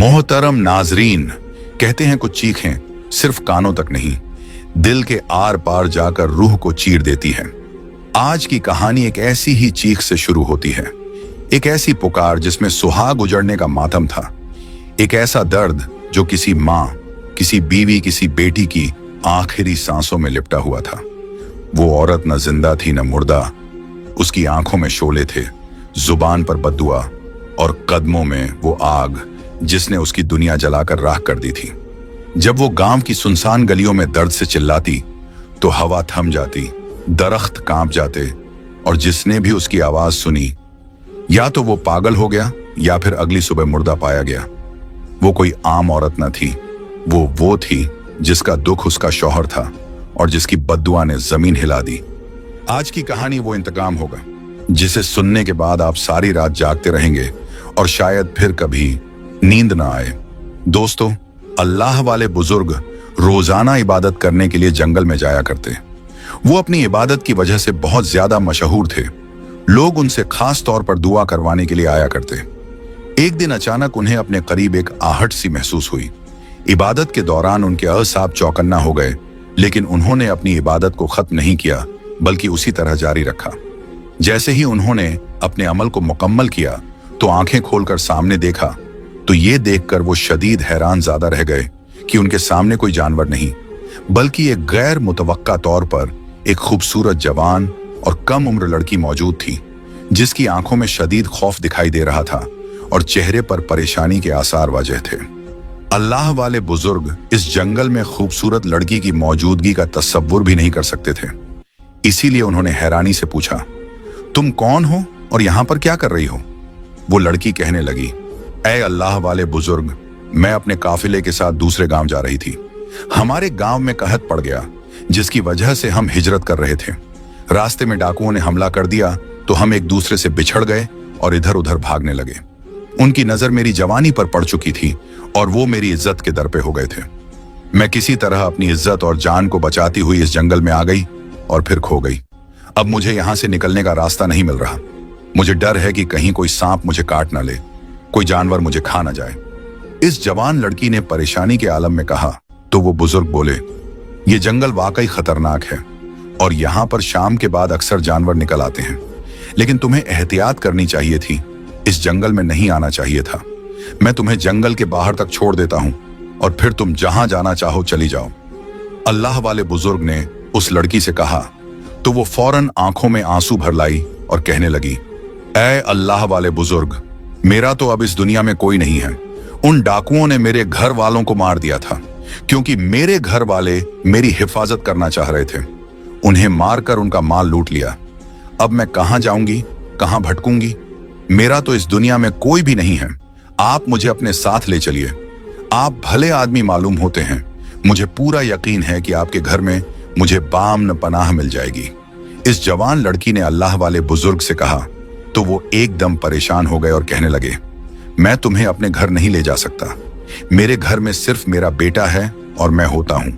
मोहतरम नाजरीन, कहते हैं कुछ चीखें सिर्फ कानों तक नहीं, दिल के आर पार जाकर रूह को चीर देती हैं। आज की कहानी एक ऐसी ही चीख से शुरू होती है, एक ऐसी पुकार जिसमें सुहाग उजड़ने का मातम था, एक ऐसा दर्द जो किसी माँ, किसी बीवी, किसी बेटी की आखिरी सांसों में लिपटा हुआ था। वो औरत न जिंदा थी न मुर्दा, उसकी आंखों में शोले थे, जुबान पर बद्दुआ और कदमों में वो आग जिसने उसकी दुनिया जलाकर राख कर दी थी। जब वो गांव की सुनसान गलियों में दर्द से चिल्लाती तो हवा थम जाती, दरख्त कांप जाते और जिसने भी उसकी आवाज सुनी या तो वो पागल हो गया या फिर अगली सुबह मुर्दा पाया गया। वो कोई आम औरत न थी, वो थी जिसका दुख उसका शौहर था और जिसकी बद्दुआ ने जमीन हिला दी। आज की कहानी वो इंतकाम होगा जिसे सुनने के बाद आप सारी रात जागते रहेंगे और शायद फिर कभी नींद ना आए। दोस्तों, अल्लाह वाले बुजुर्ग रोजाना इबादत करने के लिए जंगल में जाया करते। वो अपनी इबादत की वजह से बहुत ज्यादा मशहूर थे। लोग उनसे खास तौर पर दुआ करवाने के लिए आया करते। एक दिन अचानक उन्हें अपने करीब एक आहट सी महसूस हुई। इबादत के दौरान उनके असाब चौकन्ना हो गए, लेकिन उन्होंने अपनी इबादत को खत्म नहीं किया बल्कि उसी तरह जारी रखा। जैसे ही उन्होंने अपने अमल को मुकम्मल किया तो आंखें खोलकर सामने देखा तो ये देखकर वो शदीद हैरान ज़्यादा रह गए कि उनके सामने कोई जानवर नहीं बल्कि एक गैर मुतवक्का तौर पर एक खूबसूरत जवान और कम उम्र लड़की मौजूद थी, जिसकी आंखों में शदीद खौफ दिखाई दे रहा था और चेहरे पर परेशानी के आसार वाज़ेह थे। अल्लाह वाले बुजुर्ग इस जंगल में खूबसूरत लड़की की मौजूदगी का तसव्वुर भी नहीं कर सकते थे। इसीलिए उन्होंने हैरानी से पूछा, तुम कौन हो और यहां पर क्या कर रही हो? वो लड़की कहने लगी, ऐ अल्लाह वाले बुजुर्ग, मैं अपने काफिले के साथ दूसरे गांव जा रही थी। हमारे गांव में कहत पड़ गया जिसकी वजह से हम हिजरत कर रहे थे। रास्ते में डाकुओं ने हमला कर दिया तो हम एक दूसरे से बिछड़ गए और इधर उधर भागने लगे। उनकी नजर मेरी जवानी पर पड़ चुकी थी और वो मेरी इज्जत के दर पे हो गए थे। मैं किसी तरह अपनी इज्जत और जान को बचाती हुई इस जंगल में आ गई और फिर खो गई। अब मुझे यहां से निकलने का रास्ता नहीं मिल रहा। मुझे डर है कि कहीं कोई सांप मुझे काट ना ले, कोई जानवर मुझे खा ना जाए। इस जवान लड़की ने परेशानी के आलम में कहा तो वो बुजुर्ग बोले, ये जंगल वाकई खतरनाक है और यहाँ पर शाम के बाद अक्सर जानवर निकल आते हैं, लेकिन तुम्हें एहतियात करनी चाहिए थी, इस जंगल में नहीं आना चाहिए था। मैं तुम्हें जंगल के बाहर तक छोड़ देता हूँ और फिर तुम जहां जाना चाहो चली जाओ। अल्लाह वाले बुजुर्ग ने उस लड़की से कहा तो वो फौरन आंखों में आंसू भर लाई और कहने लगी, ऐ अल्लाह वाले बुजुर्ग, मेरा तो अब इस दुनिया में कोई नहीं है। उन डाकुओं ने मेरे घर वालों को मार दिया था क्योंकि मेरे घर वाले मेरी हिफाजत करना चाह रहे थे। उन्हें मारकर उनका माल लूट लिया। अब मैं कहां जाऊंगी, कहां भटकूंगी? मेरा तो इस दुनिया में कोई भी नहीं है। आप मुझे अपने साथ ले चलिए। आप भले आदमी मालूम होते हैं, मुझे पूरा यकीन है कि आपके घर में मुझे बामन पनाह मिल जाएगी। इस जवान लड़की ने अल्लाह वाले बुजुर्ग से कहा तो वो एकदम परेशान हो गए और कहने लगे, मैं तुम्हें अपने घर नहीं ले जा सकता। मेरे घर में सिर्फ मेरा बेटा है और मैं होता हूं।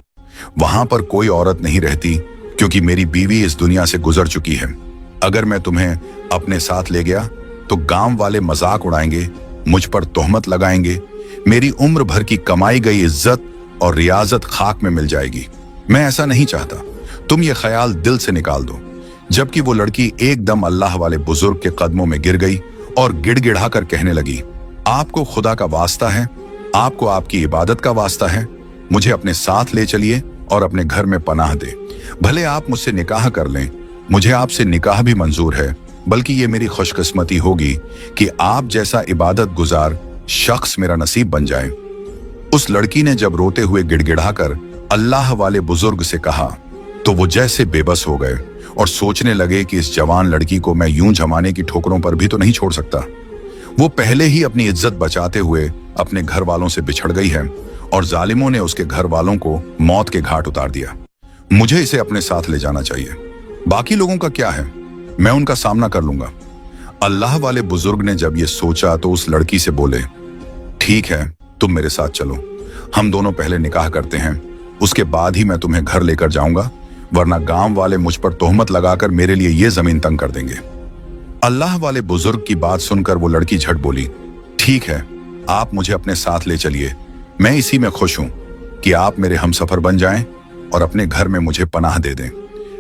वहां पर कोई औरत नहीं रहती क्योंकि मेरी बीवी इस दुनिया से गुजर चुकी है। अगर मैं तुम्हें अपने साथ ले गया तो गांव वाले मजाक उड़ाएंगे, मुझ पर तोहमत लगाएंगे, मेरी उम्र भर की कमाई गई इज्जत और रियाजत खाक में मिल जाएगी। मैं ऐसा नहीं चाहता। तुम ये ख्याल दिल से निकाल दो। जबकि वो लड़की एकदम अल्लाह वाले बुजुर्ग के कदमों में गिर गई और गिड़गिड़ा कर कहने लगी, आपको खुदा का वास्ता है, आपको आपकी इबादत का वास्ता है, मुझे अपने साथ ले चलिए और अपने घर में पनाह दे। भले आप मुझसे निकाह कर लें, मुझे आपसे निकाह भी मंजूर है, बल्कि ये मेरी खुशकिस्मती होगी कि आप जैसा इबादत गुजार शख्स मेरा नसीब बन जाए। उस लड़की ने जब रोते हुए गिड़गिड़ा कर अल्लाह वाले बुजुर्ग से कहा तो वो जैसे बेबस हो गए और सोचने लगे कि इस जवान लड़की को मैं यूं जमाने की ठोकरों पर भी तो नहीं छोड़ सकता। वो पहले ही अपनी इज्जत बचाते हुए अपने घर वालों से बिछड़ गई है और जालिमों ने उसके घर वालों को मौत के घाट उतार दिया। मुझे इसे अपने साथ ले जाना चाहिए। बाकी लोगों का क्या है, मैं उनका सामना कर लूंगा। अल्लाह वाले बुजुर्ग ने जब ये सोचा तो उस लड़की से बोले, ठीक है, तुम मेरे साथ चलो। हम दोनों पहले निकाह करते हैं, उसके बाद ही मैं तुम्हें घर लेकर जाऊंगा, वरना गांव वाले मुझ पर तोहमत लगाकर मेरे लिए ये जमीन तंग कर देंगे। अल्लाह वाले बुजुर्ग की बात सुनकर वो लड़की झट बोली, ठीक है, आप मुझे अपने साथ ले चलिए, मैं इसी में खुश हूं कि आप मेरे हमसफर बन जाएं और अपने घर में मुझे पनाह दे दें।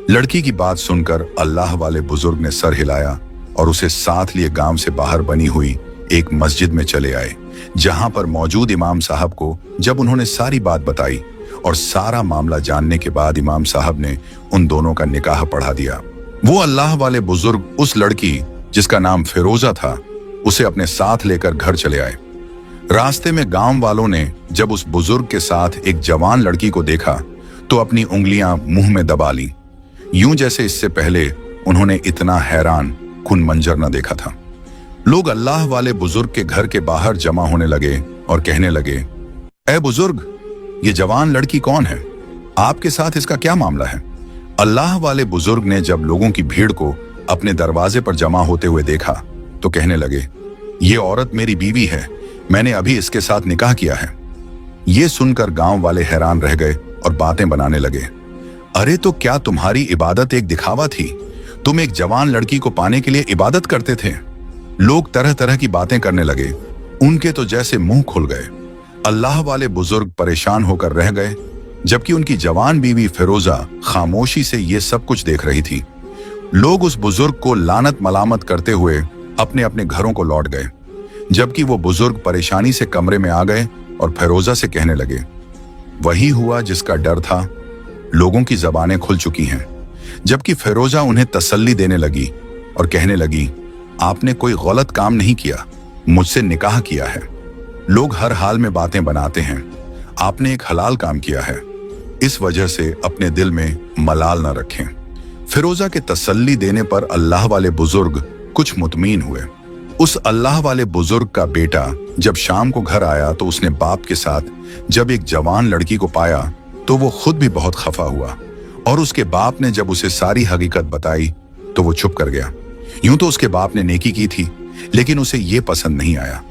लड़की की बात सुनकर अल्लाह वाले बुजुर्ग ने सर हिलाया और उसे साथ लिए गांव से बाहर बनी हुई एक मस्जिद में चले आए, जहां पर मौजूद इमाम साहब को जब उन्होंने सारी बात बताई और सारा मामला जानने के बाद इमाम साहब ने उन दोनों का निकाह पढ़ा दिया। वो अल्लाह वाले बुजुर्ग उस लड़की जिसका नाम फिरोजा था उसे अपने साथ लेकर घर चले आए। रास्ते में गांव वालों ने जब उस बुजुर्ग के साथ एक जवान लड़की को देखा तो अपनी उंगलियां मुंह में दबा ली, यूं जैसे इससे पहले उन्होंने इतना हैरान कुन मंजर न देखा था। लोग अल्लाह वाले बुजुर्ग के घर के बाहर जमा होने लगे और कहने लगे, ए बुजुर्ग, ये जवान लड़की कौन है? आपके साथ इसका क्या मामला है? अल्लाह वाले बुजुर्ग ने जब लोगों की भीड़ को अपने दरवाजे पर जमा होते हुए देखा तो कहने लगे, ये औरत मेरी बीवी है, मैंने अभी इसके साथ निकाह किया है। ये सुनकर गांव वाले हैरान रह गए और बातें बनाने लगे। अरे तो क्या तुम्हारी इबादत एक दिखावा थी? तुम एक जवान लड़की को पाने के लिए इबादत करते थे? लोग तरह तरह की बातें करने लगे। उनके तो जैसे मुंह खुल गए। अल्लाह वाले बुजुर्ग परेशान होकर रह गए, जबकि उनकी जवान बीवी फिरोजा खामोशी से ये सब कुछ देख रही थी। लोग उस बुजुर्ग को लानत मलामत करते हुए अपने अपने घरों को लौट गए, जबकि वो बुजुर्ग परेशानी से कमरे में आ गए और फिरोजा से कहने लगे, वही हुआ जिसका डर था, लोगों की जबानें खुल चुकी हैं। जबकि फिरोजा उन्हें तसल्ली देने लगी और कहने लगी, आपने कोई गलत काम नहीं किया, मुझसे निकाह किया है। लोग हर हाल में बातें बनाते हैं, आपने एक हलाल काम किया है, इस वजह से अपने दिल में मलाल न रखें। फिरोजा के तसल्ली देने पर अल्लाह वाले बुजुर्ग कुछ मुतमीन हुए। उस अल्लाह वाले बुजुर्ग का बेटा जब शाम को घर आया तो उसने बाप के साथ जब एक जवान लड़की को पाया तो वो खुद भी बहुत खफा हुआ, और उसके बाप ने जब उसे सारी हकीकत बताई तो वो चुप कर गया। यूं तो उसके बाप ने नेकी की थी, लेकिन उसे ये पसंद नहीं आया।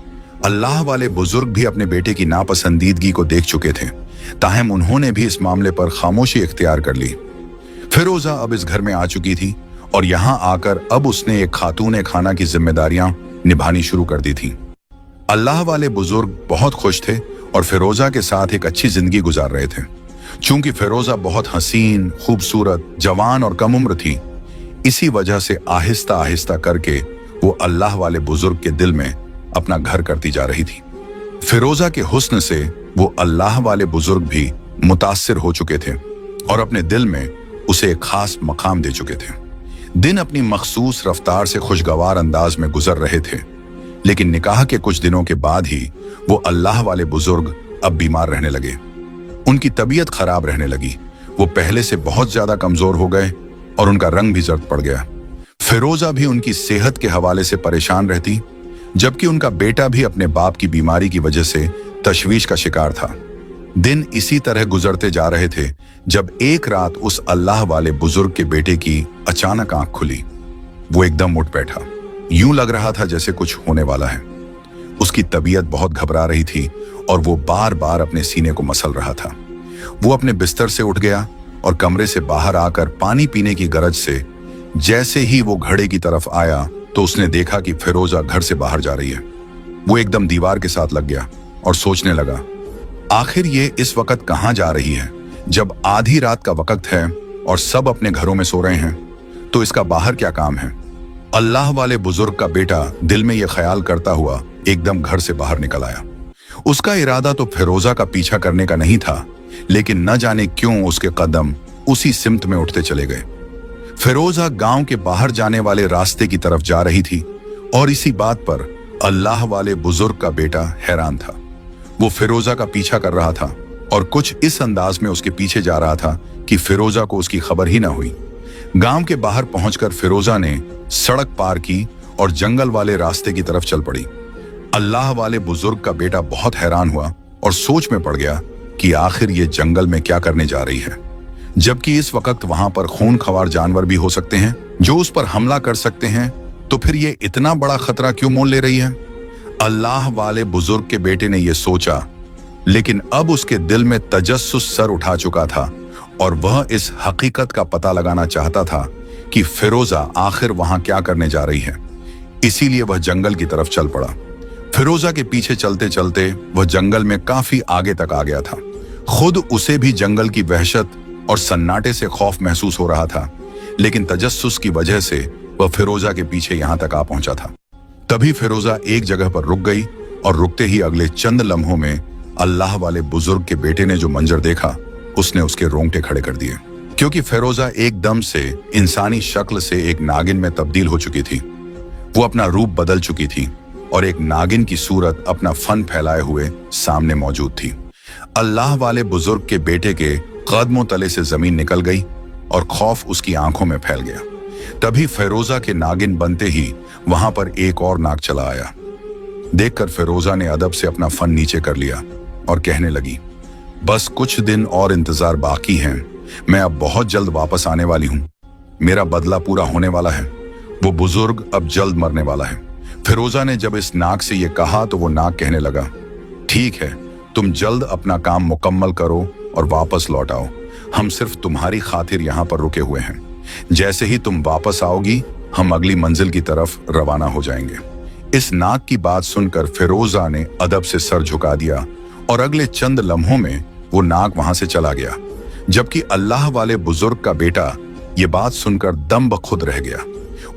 अल्लाह वाले बुजुर्ग भी अपने बेटे की नापसंदीदगी को देख चुके थे, ताहम उन्होंने भी इस मामले पर खामोशी इख्तियार कर ली। फिरोजा अब इस घर में आ चुकी थी और यहाँ आकर अब उसने एक खातून खाना की जिम्मेदारियां निभानी शुरू कर दी थी। अल्लाह वाले बुजुर्ग बहुत खुश थे और फिरोजा के साथ एक अच्छी जिंदगी गुजार रहे थे। चूंकि फिरोजा बहुत हसीन, खूबसूरत, जवान और कम उम्र थी, इसी वजह से आहिस्ता आहिस्ता करके वो अल्लाह वाले बुजुर्ग के दिल में अपना घर करती जा रही थी। फिरोजा के हुस्न से वो अल्लाह वाले बुजुर्ग भी मुतासिर हो चुके थे और अपने दिल में उसे एक खास मकाम दे चुके थे। दिन अपनी मखसूस रफ्तार से खुशगवार अंदाज में गुजर रहे थे, लेकिन निकाह के कुछ दिनों के बाद ही वो अल्लाह वाले बुजुर्ग अब बीमार रहने लगे। उनकी तबीयत खराब रहने लगी। वो पहले से बहुत ज्यादा कमजोर हो गए और उनका रंग भी जर्द पड़ गया। फिरोजा भी उनकी सेहत के हवाले से परेशान रहती, जबकि उनका बेटा भी अपने बाप की बीमारी की वजह से तशवीश का शिकार था। दिन इसी तरह गुजरते जा रहे थे जब एक रात उस अल्लाह वाले बुजुर्ग के बेटे की अचानक आंख खुली। वो एकदम उठ बैठा, यूं लग रहा था जैसे कुछ होने वाला है। उसकी तबीयत बहुत घबरा रही थी और वो बार बार अपने सीने को मसल रहा था। वो अपने बिस्तर से उठ गया और कमरे से बाहर आकर पानी पीने की गरज से जैसे ही वो घड़े की तरफ आया तो उसने देखा कि फिरोजा घर से बाहर जा रही है। वो एकदम दीवार के साथ लग गया और सोचने लगा, आखिर ये इस वक्त कहाँ जा रही है? जब आधी रात का वक्त है और सब अपने घरों में सो रहे हैं, तो इसका बाहर क्या काम है? अल्लाह वाले बुजुर्ग का बेटा दिल में यह ख्याल करता हुआ एकदम घर से बाहर निकल आया। उसका इरादा तो फिरोजा का पीछा करने का नहीं था, लेकिन न जाने क्यों उसके कदम उसी सिमत में उठते चले गए। फिरोजा गांव के बाहर जाने वाले रास्ते की तरफ जा रही थी और इसी बात पर अल्लाह वाले बुजुर्ग का बेटा हैरान था। वो फिरोजा का पीछा कर रहा था और कुछ इस अंदाज में उसके पीछे जा रहा था कि फिरोजा को उसकी खबर ही ना हुई। गांव के बाहर पहुंचकर फिरोजा ने सड़क पार की और जंगल वाले रास्ते की तरफ चल पड़ी। अल्लाह वाले बुजुर्ग का बेटा बहुत हैरान हुआ और सोच में पड़ गया कि आखिर ये जंगल में क्या करने जा रही है, जबकि इस वक्त वहां पर खूनख्वार जानवर भी हो सकते हैं जो उस पर हमला कर सकते हैं, तो फिर ये इतना बड़ा खतरा क्यों मोल ले रही है? अल्लाह वाले बुजुर्ग के बेटे ने यह सोचा, लेकिन अब उसके दिल में तजस्सुस सर उठा चुका था और वह इस हकीकत का पता लगाना चाहता था कि फिरोजा आखिर वहां क्या करने जा रही है। इसीलिए वह जंगल की तरफ चल पड़ा। फिरोजा के पीछे चलते चलते वह जंगल में काफी आगे तक आ गया था। खुद उसे भी जंगल की वहशत और सन्नाटे से खौफ महसूस हो रहा था, लेकिन तजस्सुस की वजह से वह फिरोजा के पीछे यहां तक आ पहुंचा था। तभी फिरोजा एक जगह पर रुक गई और रुकते ही अगले चंद लम्हों में अल्लाह वाले बुजुर्ग के बेटे ने जो मंजर देखा उसने उसके रोंगटे खड़े कर दिए, क्योंकि फिरोजा एकदम से इंसानी शक्ल से एक नागिन में तब्दील हो चुकी थी। वो अपना रूप बदल चुकी थी और एक नागिन की सूरत अपना फन फैलाए हुए सामने मौजूद थी। अल्लाह वाले बुजुर्ग के बेटे के कदमों तले से जमीन निकल गई और खौफ उसकी आंखों में फैल गया। तभी फिरोजा के नागिन बनते ही वहां पर एक और नाग चला आया। देखकर फिरोजा ने अदब से अपना फन नीचे कर लिया और कहने लगी, बस कुछ दिन और इंतजार बाकी है, मैं अब बहुत जल्द वापस आने वाली हूँ। मेरा बदला पूरा होने वाला है। वो बुजुर्ग अब जल्द मरने वाला है। फिरोजा ने जब इस नाग से ये कहा तो वो नाग कहने लगा, ठीक है, तुम जल्द अपना काम मुकम्मल करो और वापस लौट आओ। हम सिर्फ तुम्हारी खातिर यहाँ पर रुके हुए हैं। जैसे ही तुम वापस आओगी हम अगली मंजिल की तरफ रवाना हो जाएंगे। इस नाग की बात सुनकर फिरोजा ने अदब से सर झुका दिया और अगले चंद लम्हों में वो नाग वहां से चला गया, जबकि अल्लाह वाले बुजुर्ग का बेटा ये बात सुनकर दम बखुद रह गया।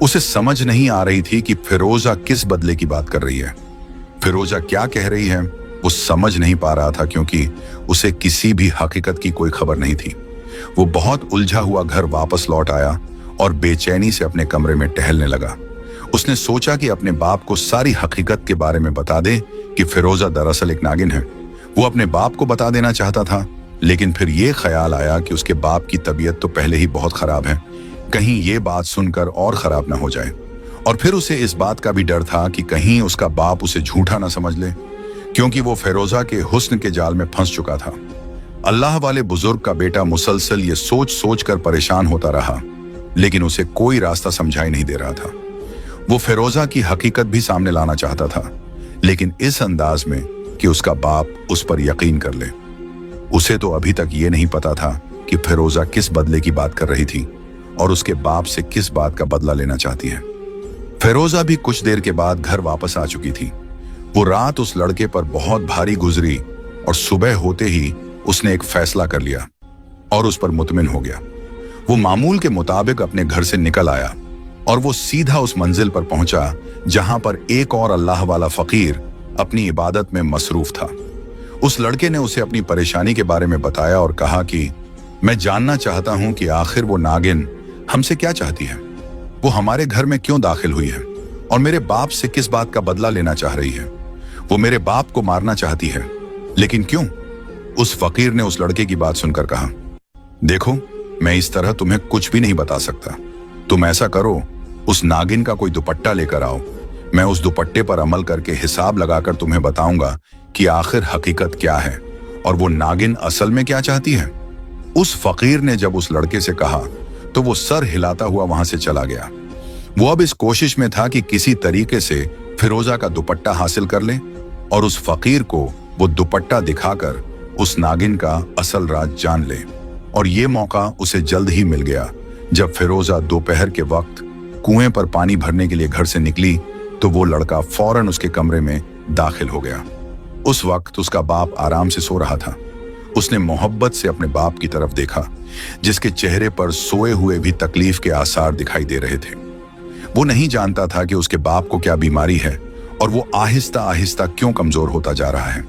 उसे समझ नहीं आ रही थी कि फिरोजा किस बदले की बात कर रही है। फिरोजा क्या कह रही है वो समझ नहीं पा रहा था, क्योंकि उसे किसी भी हकीकत की कोई खबर नहीं थी। वो बहुत उलझा हुआ घर वापस लौट आया और बेचैनी से अपने कमरे में टहलने लगा। उसने सोचा कि अपने बाप को सारी हकीकत के बारे में बता दे कि फिरोजा दरअसल एक नागिन है। वो अपने बाप को बता देना चाहता था, लेकिन फिर ये ख्याल आया कि उसके बाप की तबीयत तो पहले ही बहुत खराब है, कहीं ये बात सुनकर और खराब ना हो जाए। और फिर उसे इस बात का भी डर था कि कहीं उसका बाप उसे झूठा ना समझ ले, क्योंकि वो फिरोजा के हुस्न के जाल में फंस चुका था। अल्लाह वाले बुजुर्ग का बेटा मुसलसल ये सोच सोच कर परेशान होता रहा, लेकिन उसे कोई रास्ता समझाई नहीं दे रहा था। वो फिरोजा की हकीकत भी सामने लाना चाहता था, लेकिन इस अंदाज में कि उसका बाप उस पर यकीन कर ले। उसे तो अभी तक ये नहीं पता था कि फिरोजा किस बदले की बात कर रही थी और उसके बाप से किस बात का बदला लेना चाहती है। फिरोजा भी कुछ देर के बाद घर वापस आ चुकी थी। वो रात उस लड़के पर बहुत भारी गुजरी और सुबह होते ही उसने एक फैसला कर लिया और उस पर मुतमिन हो गया। वो मामूल के मुताबिक अपने घर से निकल आया और वो सीधा उस मंजिल पर पहुंचा जहां पर एक और अल्लाह वाला फकीर अपनी इबादत में मसरूफ था। उस लड़के ने उसे अपनी परेशानी के बारे में बताया और कहा कि मैं जानना चाहता हूं कि आखिर वो नागिन हमसे क्या चाहती है। वो हमारे घर में क्यों दाखिल हुई है और मेरे बाप से किस बात का बदला लेना चाह रही है। वो मेरे बाप को मारना चाहती है, लेकिन क्यों? उस फकीर ने उस लड़के की बात सुनकर कहा, देखो, मैं इस तरह तुम्हें कुछ भी नहीं बता सकता। तुम ऐसा करो, उस नागिन का कोई दुपट्टा लेकर आओ। मैं उस दुपट्टे पर अमल करके हिसाब लगाकर तुम्हें बताऊंगा कि आखिर हकीकत क्या है और वो नागिन असल में क्या चाहती है। उस फकीर ने जब उस लड़के से कहा तो वो सर हिलाता हुआ वहां से चला गया। वो अब इस कोशिश में था कि किसी तरीके से फिरोजा का दुपट्टा हासिल कर ले और उस फकीर को वो दुपट्टा दिखाकर उस नागिन का असल राज जान ले। और ये मौका उसे जल्द ही मिल गया। जब फिरोजा दोपहर के वक्त कुएं पर पानी भरने के लिए घर से निकली तो वो लड़का फौरन उसके कमरे में दाखिल हो गया। उस वक्त उसका बाप आराम से सो रहा था। उसने मोहब्बत से अपने बाप की तरफ देखा, जिसके चेहरे पर सोए हुए भी तकलीफ के आसार दिखाई दे रहे थे। वो नहीं जानता था कि उसके बाप को क्या बीमारी है और वो आहिस्ता आहिस्ता क्यों कमजोर होता जा रहा है,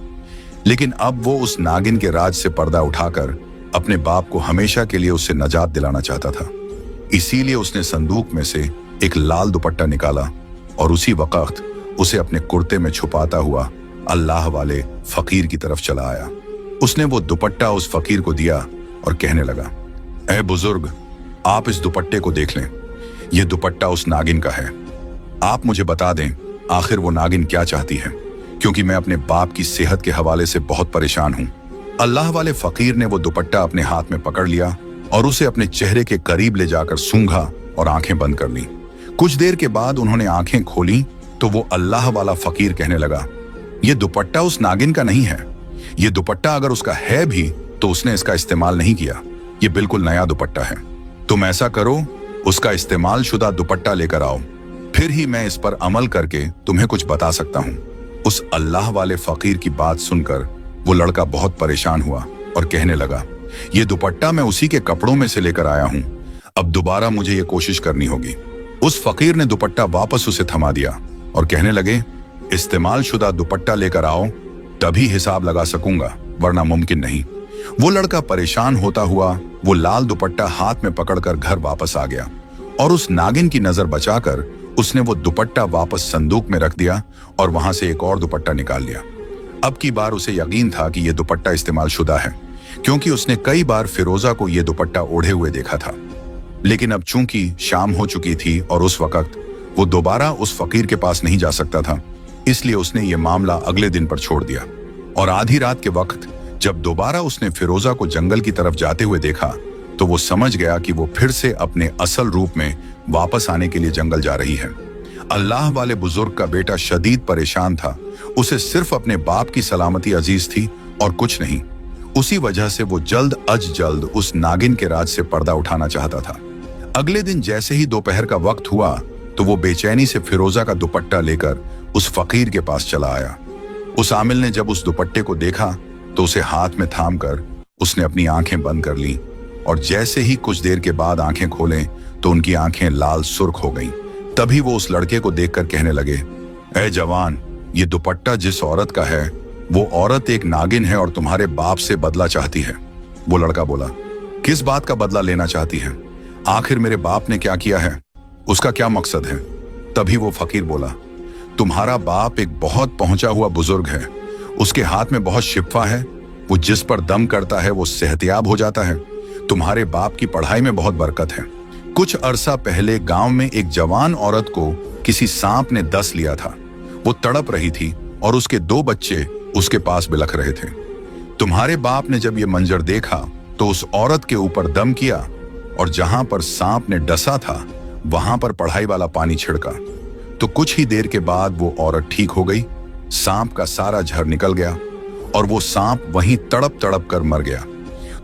लेकिन अब वो उस नागिन के राज से पर्दा उठाकर अपने बाप को हमेशा के लिए उससे नजात दिलाना चाहता था। इसीलिए उसने संदूक में से एक लाल दुपट्टा निकाला और उसी वक्त उसे अपने कुर्ते में छुपाता हुआ अल्लाह वाले फकीर की तरफ चला आया। उसने वो दुपट्टा उस फकीर को दिया और कहने लगा, ऐ बुजुर्ग, आप इस दुपट्टे को देख लें। यह दुपट्टा उस नागिन का है। आप मुझे बता दें आखिर वो नागिन क्या चाहती है, क्योंकि मैं अपने बाप की सेहत के हवाले से बहुत परेशान हूं। अल्लाह वाले फकीर ने वो दुपट्टा अपने हाथ में पकड़ लिया और उसे अपने चेहरे के करीब ले जाकर सूंघा और आंखें बंद कर ली। कुछ देर के बाद उन्होंने आंखें खोली तो वो अल्लाह वाला फकीर कहने लगा, ये दुपट्टा उस नागिन का नहीं है। ये दुपट्टा अगर उसका है भी तो उसने इसका इस्तेमाल नहीं किया। ये बिल्कुल नया दुपट्टा है। तुम ऐसा करो, उसका इस्तेमाल शुदा दुपट्टा लेकर आओ, फिर ही मैं इस पर अमल करके तुम्हें कुछ बता सकता हूँ। उस अल्लाह वाले फकीर की बात सुनकर वो लड़का बहुत परेशान हुआ और कहने लगा, ये दुपट्टा मैं उसी के कपड़ों में से लेकर आया हूं, अब दोबारा मुझे ये कोशिश करनी होगी। उस फकीर ने दुपट्टा वापस उसे थमा दिया और कहने लगे, इस्तेमाल शुदा दुपट्टा लेकर आओ, तभी हिसाब लगा सकूंगा, वरना मुमकिन नहीं। वो लड़का परेशान होता हुआ वो लाल दुपट्टा हाथ में पकड़कर घर वापस आ गया और उस नागिन की नजर बचाकर उसने वो दुपट्टा वापस संदूक में रख दिया और वहां से एक और दुपट्टा निकाल लिया। अब की बार उसे यकीन था कि यह दुपट्टा इस्तेमाल शुदा है, क्योंकि उसने कई बार फिरोजा को यह दुपट्टा ओढ़े हुए देखा था। लेकिन अब चूंकि शाम हो चुकी थी और उस वक्त वो दोबारा उस फकीर के पास नहीं जा सकता था, इसलिए उसने ये मामला अगले दिन पर छोड़ दिया। और आधी रात के वक्त जब दोबारा उसने फिरोजा को जंगल की तरफ जाते हुए देखा तो वो समझ गया कि वो फिर से अपने असल रूप में वापस आने के लिए जंगल जा रही है। अल्लाह वाले बुजुर्ग का बेटा शदीद परेशान था, उसे सिर्फ अपने बाप की सलामती अजीज थी और कुछ नहीं। उसी वजह से वो जल्द अज जल्द उस नागिन के राज से पर्दा उठाना चाहता था। अगले दिन जैसे ही दोपहर का वक्त हुआ तो वो बेचैनी से फिरोजा का दुपट्टा लेकर उस फकीर के पास चला आया। उस आमिल ने जब उस दुपट्टे को देखा तो उसे हाथ में थाम कर उसने अपनी आंखें बंद कर ली और जैसे ही कुछ देर के बाद आंखें खोलें तो उनकी आंखें लाल सुर्ख हो गईं। तभी वो उस लड़के को देखकर कहने लगे, ऐ जवान, ये दुपट्टा जिस औरत का है वो औरत एक नागिन है और तुम्हारे बाप से बदला चाहती है। वो लड़का बोला, किस बात का बदला लेना चाहती है? आखिर मेरे बाप ने क्या किया है? उसका क्या मकसद है? तभी वो फकीर बोला, तुम्हारा बाप एक बहुत पहुंचा हुआ बुजुर्ग है, उसके हाथ में बहुत शिफा है, वो जिस पर दम करता है वो सेहतयाब हो जाता है। तुम्हारे बाप की पढ़ाई में बहुत बरकत है। कुछ अरसा पहले गांव में एक जवान औरत को किसी सांप ने डस लिया था। वो तड़प रही थी और उसके 2 बच्चे उसके पास बिलख रहे थे। तुम्हारे बाप ने जब ये मंजर देखा तो उस औरत के ऊपर दम किया और जहां पर सांप ने डसा था वहां पर पढ़ाई वाला पानी छिड़का तो कुछ ही देर के बाद वो औरत ठीक हो गई। सांप का सारा जहर निकल गया और वो सांप वहीं तड़प तड़प कर मर गया।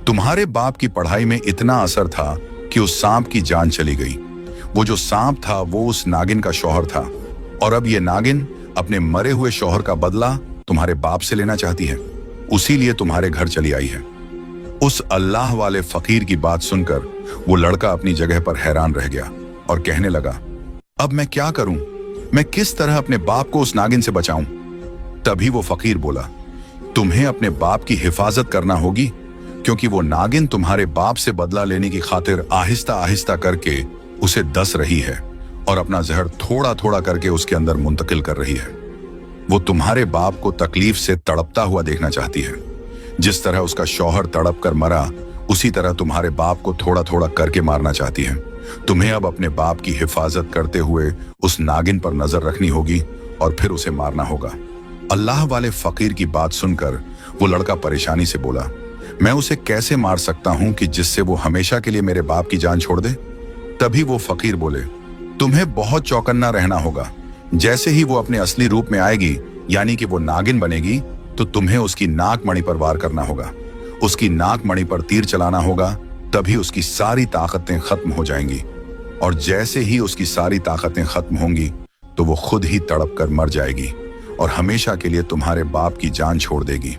तुम्हारे बाप की पढ़ाई में इतना असर था कि उस सांप की जान चली गई। वो जो सांप था वो उस नागिन का शौहर था और अब ये नागिन अपने मरे हुए शौहर का बदला तुम्हारे बाप से लेना चाहती है, उसी लिए तुम्हारे घर चली आई है। उस अल्लाह वाले फकीर की बात सुनकर वो लड़का अपनी जगह पर हैरान रह गया और कहने लगा, अब मैं क्या करूं? मैं किस तरह अपने बाप को उस नागिन से बचाऊं? तभी वो फकीर बोला, तुम्हें अपने बाप की हिफाजत करना होगी, क्योंकि वो नागिन तुम्हारे बाप से बदला लेने की खातिर आहिस्ता आहिस्ता करके उसे डस रही है और अपना जहर थोड़ा थोड़ा करके उसके अंदर मुंतकिल कर रही है। वो तुम्हारे बाप को तकलीफ से तड़पता हुआ देखना चाहती है। जिस तरह उसका शौहर तड़प कर मरा, उसी तरह तुम्हारे बाप को थोड़ा थोड़ा करके मारना चाहती है। तुम्हें अब अपने बाप की हिफाजत करते हुए उस नागिन पर नजर रखनी होगी और फिर उसे मारना होगा। अल्लाह वाले फकीर की बात सुनकर वो लड़का परेशानी से बोला, मैं उसे कैसे मार सकता हूं कि जिससे वो हमेशा के लिए मेरे बाप की जान छोड़ दे? तभी वो फकीर बोले, तुम्हें बहुत चौकन्ना रहना होगा। जैसे ही वो अपने असली रूप में आएगी, यानी कि वो नागिन बनेगी, तो तुम्हें उसकी नाक मणि पर वार करना होगा। उसकी नाक मणि पर तीर चलाना होगा, तभी उसकी सारी ताकतें खत्म हो जाएंगी और जैसे ही उसकी सारी ताकतें खत्म होंगी तो वो खुद ही तड़प कर मर जाएगी और हमेशा के लिए तुम्हारे बाप की जान छोड़ देगी।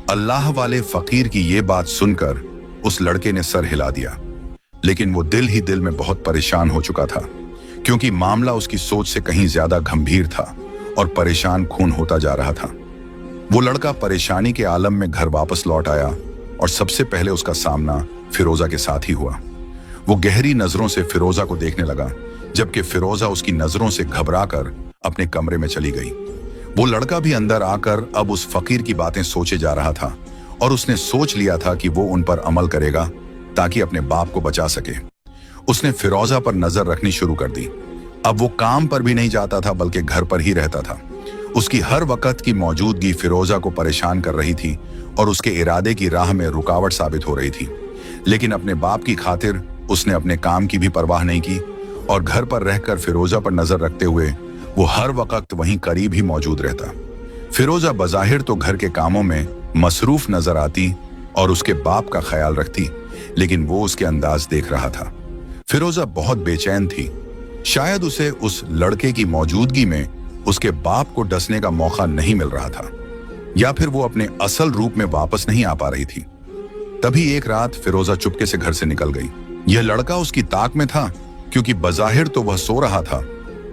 अल्लाह वाले फकीर की ये बात सुनकर उस लड़के ने सर हिला दिया, लेकिन वो दिल ही दिल में बहुत परेशान हो चुका था, क्योंकि मामला उसकी सोच से कहीं ज्यादा गंभीर था और परेशान खून होता जा रहा था। वो लड़का परेशानी के आलम में घर वापस लौट आया और सबसे पहले उसका सामना फिरोजा के साथ ही हुआ। वो गहरी नजरों से फिरोजा को देखने लगा, जबकि फिरोजा उसकी नजरों से घबराकर अपने कमरे में चली गई। वो लड़का भी अंदर आकर अब उस फकीर की बातें सोचे जा रहा था और उसने सोच लिया था कि वो उन पर अमल करेगा ताकि अपने बाप को बचा सके। उसने फिरोजा पर नजर रखनी शुरू कर दी। अब वो काम पर भी नहीं जाता था बल्कि घर पर ही रहता था। उसकी हर वक्त की मौजूदगी फिरोजा को परेशान कर रही थी और उसके इरादे की राह में रुकावट साबित हो रही थी। लेकिन अपने बाप की खातिर उसने अपने काम की भी परवाह नहीं की और घर पर रहकर फिरोजा पर नजर रखते हुए वो हर वक्त वहीं करीब ही मौजूद रहता। फिरोजा बज़ाहिर तो घर के कामों में मसरूफ नजर आती और उसके बाप का ख्याल रखती, लेकिन वो उसके अंदाज देख रहा था। फिरोजा बहुत बेचैन थी। शायद उसे उस लड़के की मौजूदगी में उसके बाप को डसने का मौका नहीं मिल रहा था, या फिर वो अपने असल रूप में वापस नहीं आ पा रही थी। तभी एक रात फिरोजा चुपके से घर से निकल गई। यह लड़का उसकी ताक में था, क्योंकि बज़ाहिर तो वह सो रहा था,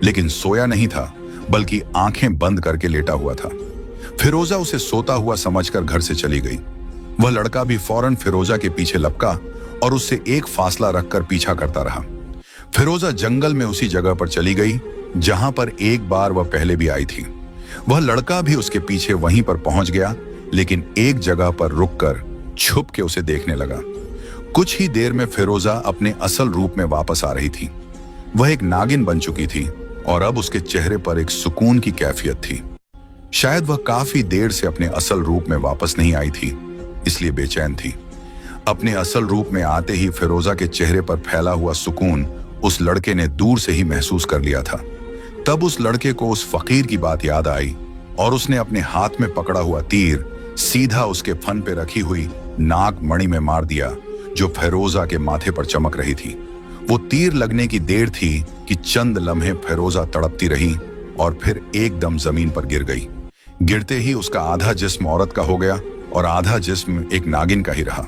लेकिन सोया नहीं था, बल्कि आंखें बंद करके लेटा हुआ था। फिरोजा उसे सोता हुआ समझकर घर से चली गई। वह लड़का भी फौरन फिरोजा के पीछे लपका और उससे एक फासला रखकर पीछा करता रहा। फिरोजा जंगल में उसी जगह पर चली गई जहां पर एक बार वह पहले भी आई थी। वह लड़का भी उसके पीछे वहीं पर पहुंच गया, लेकिन एक जगह पर रुककर छुप के उसे देखने लगा। कुछ ही देर में फिरोजा अपने असल रूप में वापस आ रही थी। वह एक नागिन बन चुकी थी और अब उसके चेहरे पर एक सुकून की कैफियत थी। शायद वह काफी देर से अपने असल रूप में वापस नहीं आई थी, इसलिए बेचैन थी। अपने असल रूप में आते ही फिरोजा के चेहरे पर फैला हुआ सुकून उस लड़के ने दूर से ही महसूस कर लिया था। तब उस लड़के को उस फकीर की बात याद आई और उसने अपने हाथ में पकड़ा हुआ तीर सीधा उसके फन पे रखी हुई नाग मणि में मार दिया, जो फिरोजा के माथे पर चमक रही थी। वो तीर लगने की देर थी कि चंद लम्हे फिरोजा तड़पती रही और फिर एकदम जमीन पर गिर गई। गिरते ही उसका आधा जिस्म औरत का हो गया और आधा जिस्म एक नागिन का ही रहा।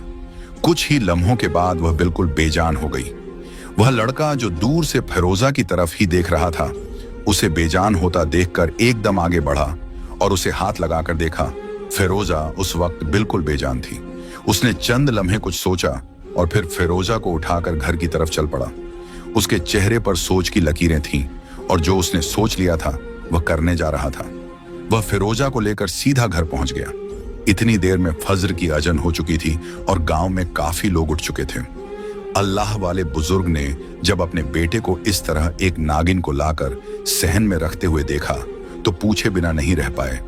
कुछ ही लम्हों के बाद वह बिल्कुल बेजान हो गई। वह लड़का जो दूर से फिरोजा की तरफ ही देख रहा था, उसे बेजान होता देखकर एकदम आगे बढ़ा और उसे हाथ लगाकर देखा। फिरोजा उस वक्त बिल्कुल बेजान थी। उसने चंद लम्हे कुछ सोचा और फिर फिरोजा को उठाकर घर की तरफ चल पड़ा। उसके चेहरे पर सोच की लकीरें थीं और जो उसने सोच लिया था वह करने जा रहा था। वह फिरोजा को लेकर सीधा घर पहुंच गया। इतनी देर में फज्र की अजन हो चुकी थी और गांव में काफी लोग उठ चुके थे। अल्लाह वाले बुजुर्ग ने जब अपने बेटे को इस तरह एक नागिन को लाकर सहन में रखते हुए देखा तो पूछे बिना नहीं रह पाए,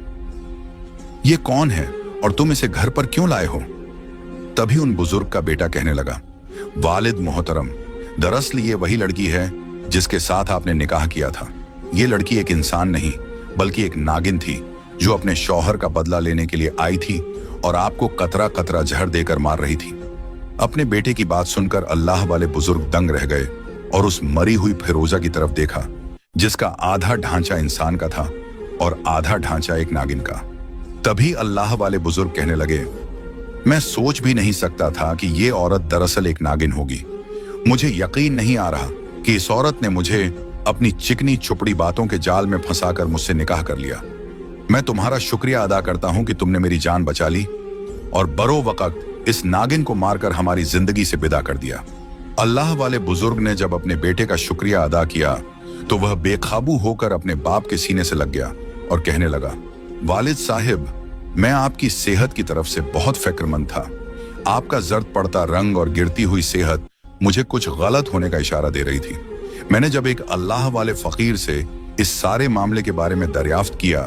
ये कौन है और तुम इसे घर पर क्यों लाए हो? तभी उन बुजुर्ग का बेटा कहने लगा, वालिद मोहतरम, दरअसल ये वही लड़की है जिसके साथ आपने निकाह किया था। ये लड़की एक इंसान नहीं बल्कि एक नागिन थी, जो अपने शौहर का बदला लेने के लिए आई थी और आपको कतरा कतरा जहर देकर मार रही थी। अपने बेटे की बात सुनकर अल्लाह वाले बुजुर्ग दंग रह गए और उस मरी हुई फिरोजा की तरफ देखा, जिसका आधा ढांचा इंसान का था और आधा ढांचा एक नागिन का। तभी अल्लाह वाले बुजुर्ग कहने लगे, मैं सोच भी नहीं सकता था कि ये औरत दरअसल एक नागिन होगी। मुझे यकीन नहीं आ रहा कि इस औरत ने मुझे अपनी चिकनी छुपड़ी बातों के जाल में फंसाकर मुझसे निकाह कर लिया। मैं तुम्हारा शुक्रिया अदा करता हूं कि तुमने मेरी जान बचा ली और बरो वक्त इस नागिन को मारकर हमारी जिंदगी से विदा कर दिया। अल्लाह वाले बुजुर्ग ने जब अपने बेटे का शुक्रिया अदा किया तो वह बेकाबू होकर अपने बाप के सीने से लग गया और कहने लगा, वालिद साहिब, मैं आपकी सेहत की तरफ से बहुत फिक्रमंद था। आपका जर्द पड़ता रंग और गिरती हुई सेहत मुझे कुछ गलत होने का इशारा दे रही थी। मैंने जब एक अल्लाह वाले फकीर से इस सारे मामले के बारे में दरियाफ्त किया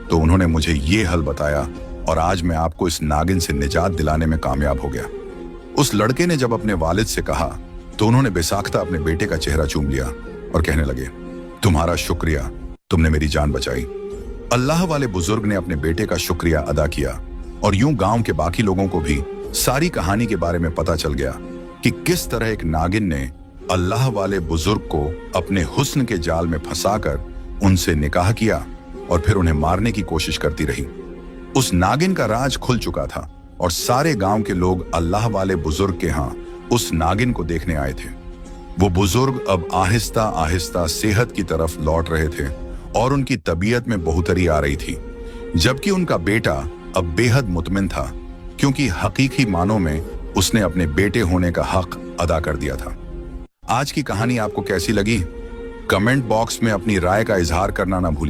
तो उन्होंने मुझे ये हल बताया और आज मैं आपको इस नागिन से निजात दिलाने में कामयाब हो गया। उस लड़के ने जब अपने वालिद से कहा तो उन्होंने बेसाख्ता अपने बेटे का चेहरा चूम लिया और कहने लगे, तुम्हारा शुक्रिया, तुमने मेरी जान बचाई। अल्लाह वाले बुजुर्ग ने अपने बेटे का शुक्रिया अदा किया और यूं गांव के बाकी लोगों को भी सारी कहानी के बारे में पता चल गया कि किस तरह एक नागिन ने अल्लाह वाले बुजुर्ग को अपने हुस्न के जाल में फंसाकर उनसे निकाह किया और फिर उन्हें मारने की कोशिश करती रही। उस नागिन का राज खुल चुका था और सारे गांव के लोग अल्लाह वाले बुजुर्ग के यहाँ उस नागिन को देखने आए थे। वो बुजुर्ग अब आहिस्ता आहिस्ता सेहत की तरफ लौट रहे थे और उनकी तबीयत में बहुतरी आ रही थी, जबकि उनका बेटा अब बेहद मुतमिन था, क्योंकि हकीकी मानों में उसने अपने बेटे होने का हक अदा कर दिया था। आज की कहानी आपको कैसी लगी? कमेंट बॉक्स में अपनी राय का इजहार करना ना भूलिए।